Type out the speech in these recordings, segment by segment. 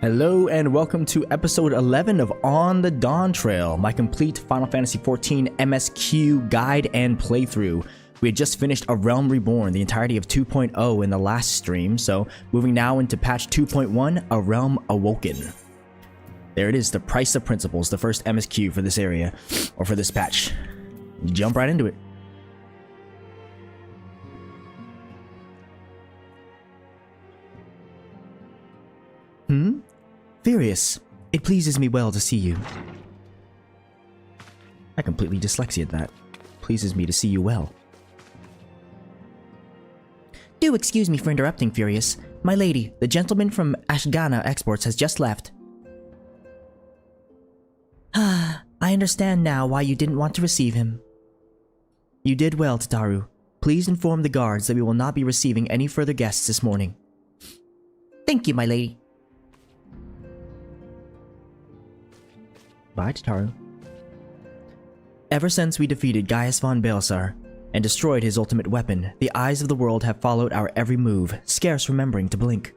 Hello and welcome to episode 11 of On the Dawntrail, my complete Final Fantasy XIV MSQ guide and playthrough. We had just finished A Realm Reborn, the entirety of 2.0 in the last stream, so moving now into patch 2.1, A Realm Awoken. There it is, the price of principles, the first MSQ for this area, or for this patch. Jump right into it. Furious, it pleases me well to see you. I completely dyslexiated that. Pleases me to see you well. Do excuse me for interrupting, Furious. My lady, the gentleman from Ashgana Exports has just left. I understand now why you didn't want to receive him. You did well, Tataru. Please inform the guards that we will not be receiving any further guests this morning. Thank you, my lady. Bye, Tataru. Ever since we defeated Gaius von Baelsar and destroyed his ultimate weapon, the eyes of the world have followed our every move, scarce remembering to blink.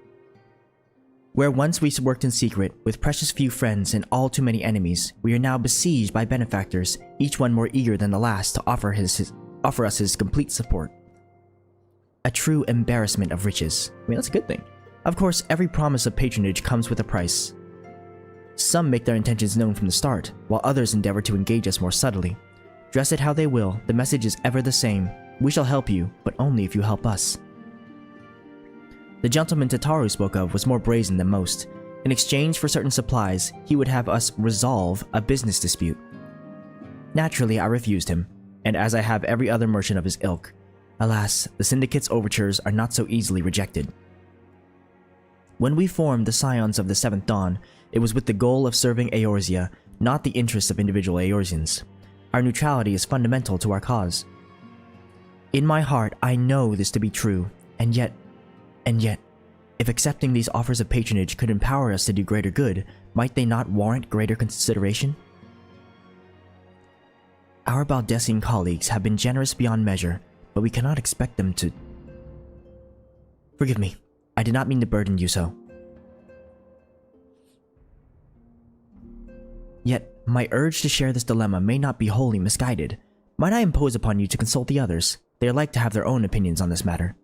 Where once we worked in secret, with precious few friends and all too many enemies, we are now besieged by benefactors, each one more eager than the last to offer us his complete support. A true embarrassment of riches. I mean, that's a good thing. Of course, every promise of patronage comes with a price. Some make their intentions known from the start, while others endeavor to engage us more subtly. Dress it how they will, the message is ever the same. We shall help you, but only if you help us. The gentleman Tataru spoke of was more brazen than most. In exchange for certain supplies, he would have us resolve a business dispute. Naturally, I refused him, and as I have every other merchant of his ilk. Alas, the Syndicate's overtures are not so easily rejected. When we formed the Scions of the Seventh Dawn, it was with the goal of serving Eorzea, not the interests of individual Eorzeans. Our neutrality is fundamental to our cause. In my heart, I know this to be true, and yet, if accepting these offers of patronage could empower us to do greater good, might they not warrant greater consideration? Our Baldessian colleagues have been generous beyond measure, but we cannot expect them to... Forgive me, I did not mean to burden you so. Yet, my urge to share this dilemma may not be wholly misguided. Might I impose upon you to consult the others? They are like to have their own opinions on this matter.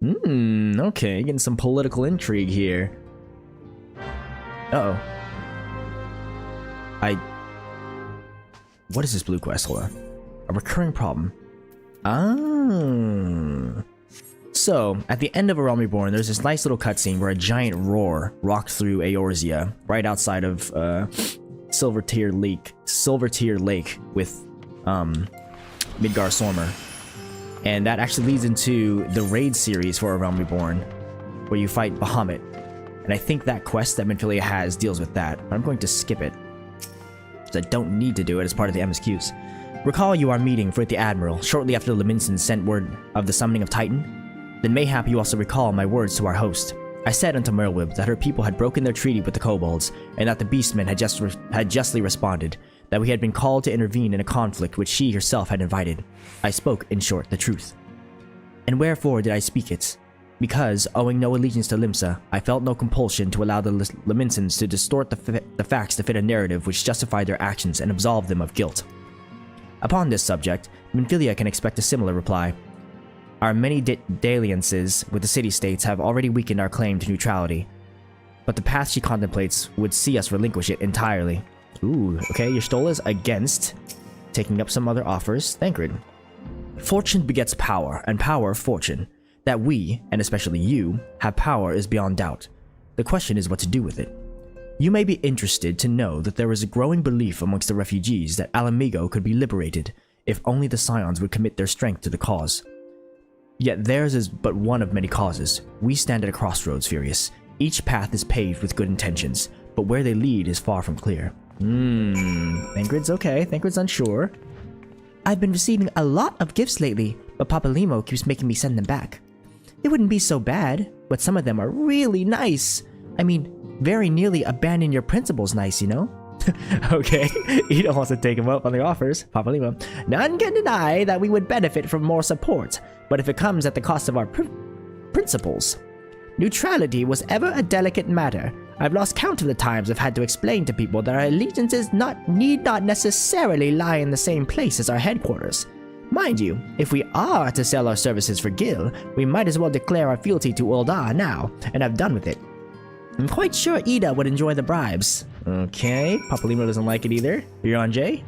Okay, getting some political intrigue here. Uh-oh. What is this blue quest? Hold on. A recurring problem. So, at the end of A Realm Reborn, there's this nice little cutscene where a giant roar rocked through Eorzea, right outside of, Silver Tear Lake with, Midgar Sormer. And that actually leads into the raid series for A Realm Reborn, where you fight Bahamut. And I think that quest that Minfilia has deals with that, but I'm going to skip it, because I don't need to do it as part of the MSQs. Recall you are meeting with the Admiral shortly after the Leminsons sent word of the summoning of Titan? Then mayhap you also recall my words to our host. I said unto Merlwyb that her people had broken their treaty with the kobolds, and that the beastmen had justly responded, that we had been called to intervene in a conflict which she herself had invited. I spoke, in short, the truth. And wherefore did I speak it? Because, owing no allegiance to Limsa, I felt no compulsion to allow the Leminsons to distort the facts to fit a narrative which justified their actions and absolved them of guilt. Upon this subject, Minfilia can expect a similar reply. Our many dalliances with the city-states have already weakened our claim to neutrality, but the path she contemplates would see us relinquish it entirely. Ooh, okay, your Stola is against taking up some other offers. Thancred. Fortune begets power, and power fortune. That we, and especially you, have power is beyond doubt. The question is what to do with it. You may be interested to know that there is a growing belief amongst the refugees that Alamigo could be liberated, if only the Scions would commit their strength to the cause. Yet theirs is but one of many causes. We stand at a crossroads, Furious. Each path is paved with good intentions, but where they lead is far from clear. Thancred's okay. Thancred's unsure. I've been receiving a lot of gifts lately, but Papalimo keeps making me send them back. It wouldn't be so bad, but some of them are really nice. I mean, very nearly abandon your principles nice, you know? Okay, Ida wants to take him up on the offers. Papalimo. None can deny that we would benefit from more support, but if it comes at the cost of our principles. Neutrality was ever a delicate matter. I've lost count of the times I've had to explain to people that our allegiances need not necessarily lie in the same place as our headquarters. Mind you, if we are to sell our services for Gil, we might as well declare our fealty to Ul'dah now, and have done with it. I'm quite sure Ida would enjoy the bribes. Okay, Papalimo doesn't like it either. Euron J?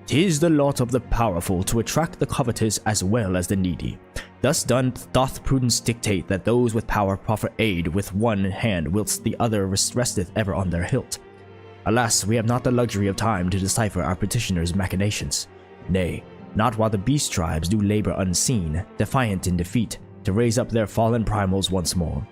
'Tis the lot of the powerful to attract the covetous as well as the needy. Thus doth prudence dictate that those with power proffer aid with one hand, whilst the other resteth ever on their hilt. Alas, we have not the luxury of time to decipher our petitioners' machinations. Nay, not while the beast tribes do labor unseen, defiant in defeat, to raise up their fallen primals once more.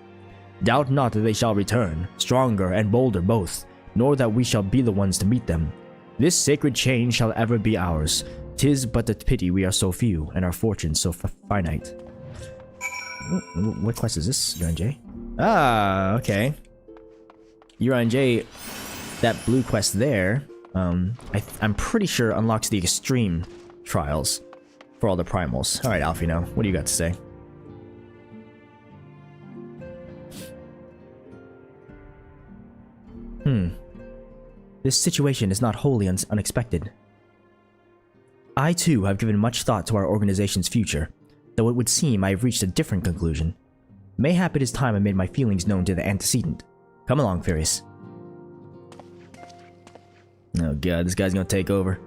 Doubt not that they shall return, stronger and bolder both, nor that we shall be the ones to meet them. This sacred chain shall ever be ours. 'Tis but a pity we are so few, and our fortunes so finite. What quest is this, Euron J? Ah, okay. Euron J, that blue quest there, I'm pretty sure unlocks the extreme trials for all the primals. Alright, Alfino, what do you got to say? This situation is not wholly unexpected. I too have given much thought to our organization's future, though it would seem I have reached a different conclusion. Mayhap it is time I made my feelings known to the antecedent. Come along, Furious. Oh god, this guy's gonna take over.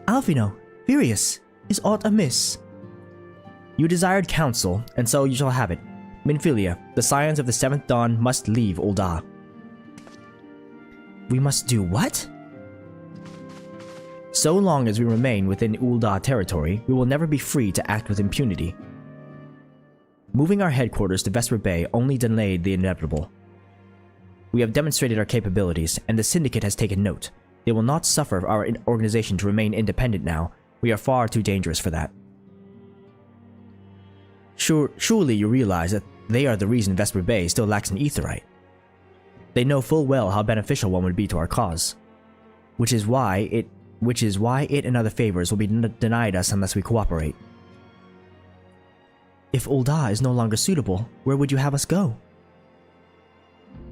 Alfino, Furious, is aught amiss? You desired counsel, and so you shall have it. Minfilia, the Scions of the Seventh Dawn must leave Ul'dah. We must do what? So long as we remain within Ul'dah territory, we will never be free to act with impunity. Moving our headquarters to Vesper Bay only delayed the inevitable. We have demonstrated our capabilities, and the Syndicate has taken note. They will not suffer our organization to remain independent now. We are far too dangerous for that. Surely you realize that they are the reason Vesper Bay still lacks an aetheryte. They know full well how beneficial one would be to our cause, which is why it and other favors will be denied us unless we cooperate. If Ul'dah is no longer suitable, where would you have us go?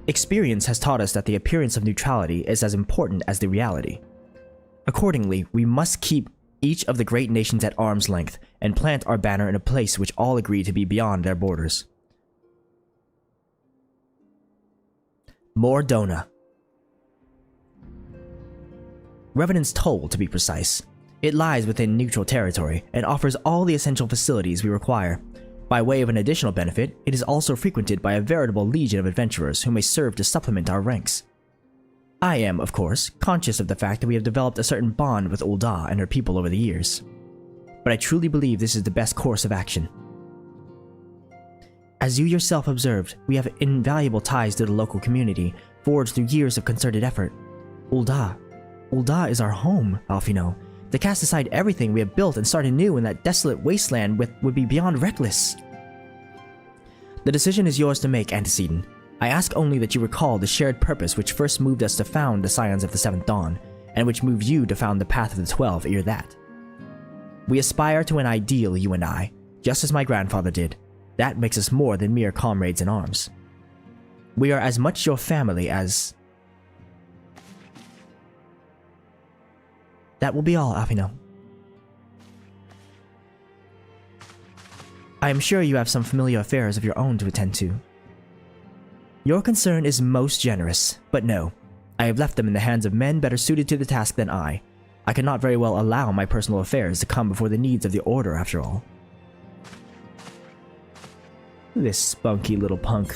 Experience has taught us that the appearance of neutrality is as important as the reality. Accordingly, we must keep each of the great nations at arm's length and plant our banner in a place which all agree to be beyond their borders. Mor Dhona. Revenant's Toll, to be precise. It lies within neutral territory and offers all the essential facilities we require. By way of an additional benefit, it is also frequented by a veritable legion of adventurers who may serve to supplement our ranks. I am, of course, conscious of the fact that we have developed a certain bond with Ul'dah and her people over the years, but I truly believe this is the best course of action. As you yourself observed, we have invaluable ties to the local community, forged through years of concerted effort. Ul'dah is our home, Alfino. To cast aside everything we have built and start anew in that desolate wasteland would be beyond reckless. The decision is yours to make, Antecedent. I ask only that you recall the shared purpose which first moved us to found the Scions of the Seventh Dawn, and which moved you to found the Path of the 12 ere that. We aspire to an ideal, you and I, just as my grandfather did. That makes us more than mere comrades in arms. We are as much your family as... That will be all, Alfino. I am sure you have some familiar affairs of your own to attend to. Your concern is most generous, but no. I have left them in the hands of men better suited to the task than I. I cannot very well allow my personal affairs to come before the needs of the Order, after all. This spunky little punk.